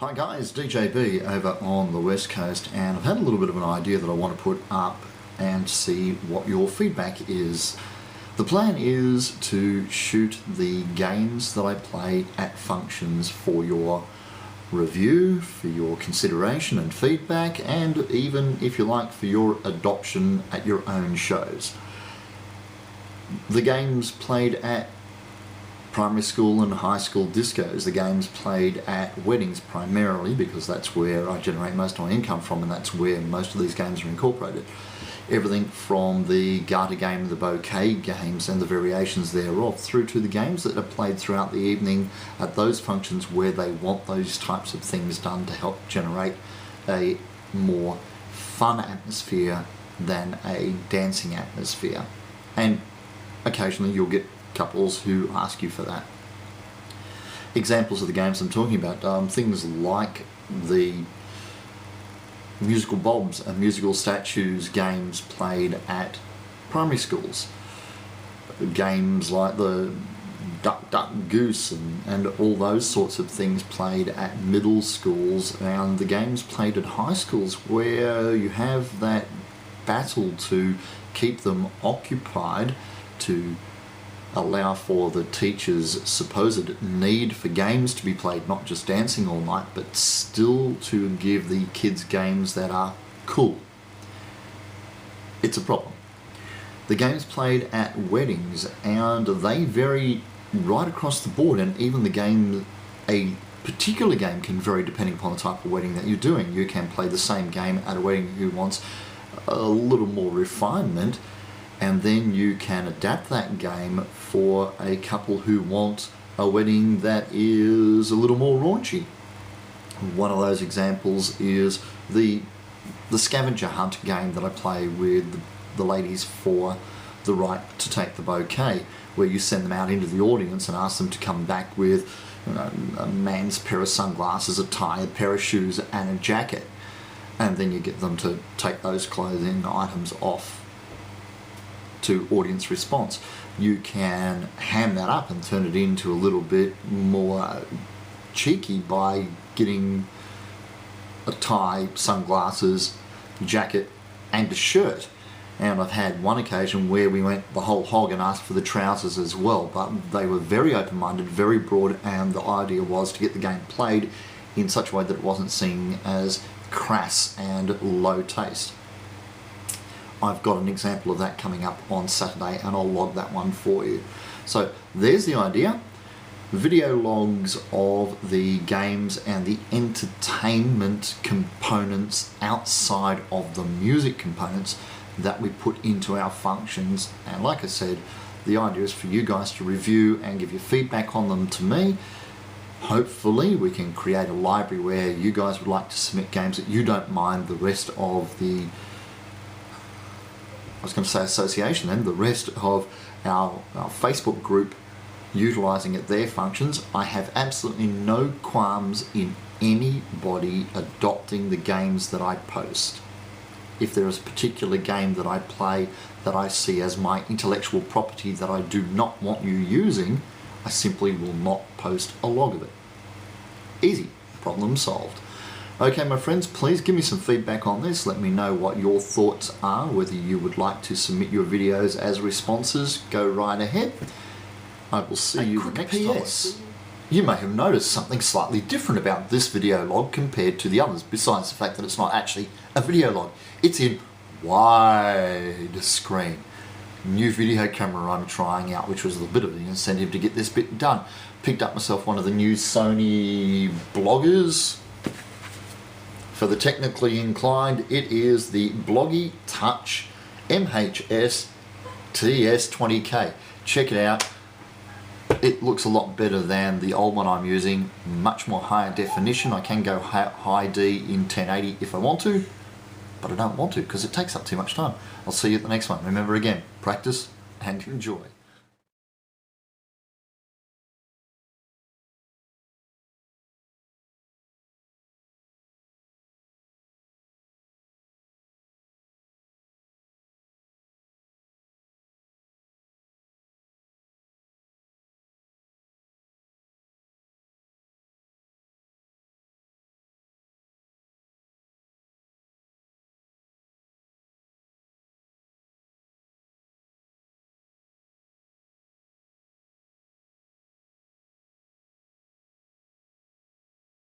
Hi guys, DJB over on the West Coast, and I've had a little bit of an idea that I want to put up and see what your feedback is. The plan is to shoot the games that I play at functions for your review, for your consideration and feedback, and even, if you like, for your adoption at your own shows. The games played at primary school and high school discos, the games played at weddings primarily, because that's where I generate most of my income from, and that's where most of these games are incorporated. Everything from the garter game, the bouquet games and the variations thereof, through to the games that are played throughout the evening at those functions where they want those types of things done to help generate a more fun atmosphere than a dancing atmosphere. And occasionally you'll get couples who ask you for that. Examples of the games I'm talking about, things like the musical bobs and musical statues games played at primary schools, games like the duck duck goose and all those sorts of things played at middle schools, and the games played at high schools where you have that battle to keep them occupied, to allow for the teacher's supposed need for games to be played, not just dancing all night, but still to give the kids games that are cool. It's a problem. The games played at weddings, and they vary right across the board, and even the game, a particular game can vary depending upon the type of wedding that you're doing. You can play the same game at a wedding who wants a little more refinement, and then you can adapt that game for a couple who want a wedding that is a little more raunchy. One of those examples is the scavenger hunt game that I play with the ladies for the right to take the bouquet, where you send them out into the audience and ask them to come back with, you know, a man's pair of sunglasses, a tie, a pair of shoes and a jacket, and then you get them to take those clothing items off to audience response. You can ham that up and turn it into a little bit more cheeky by getting a tie, sunglasses, jacket and a shirt. And I've had one occasion where we went the whole hog and asked for the trousers as well, but they were very open-minded, very broad, and the idea was to get the game played in such a way that it wasn't seen as crass and low taste. I've got an example of that coming up on Saturday, and I'll log that one for you. So there's the idea. Video logs of the games and the entertainment components outside of the music components that we put into our functions. And like I said, the idea is for you guys to review and give your feedback on them to me. Hopefully we can create a library where you guys would like to submit games that you don't mind the rest of the, I was going to say association then, the rest of our Facebook group utilising at their functions. I have absolutely no qualms in anybody adopting the games that I post. If there is a particular game that I play that I see as my intellectual property that I do not want you using, I simply will not post a log of it. Easy, problem solved. Okay, my friends, please give me some feedback on this. Let me know what your thoughts are, whether you would like to submit your videos as responses. Go right ahead. I will see you the next time. You may have noticed something slightly different about this video log compared to the others, besides the fact that it's not actually a video log. It's in wide screen. New video camera I'm trying out, which was a bit of an incentive to get this bit done. Picked up myself one of the new Sony bloggers. For the technically inclined, it is the Bloggy Touch MHS TS20K. Check it out. It looks a lot better than the old one I'm using. Much more higher definition. I can go high D in 1080 if I want to, but I don't want to because it takes up too much time. I'll see you at the next one. Remember again, practice and enjoy.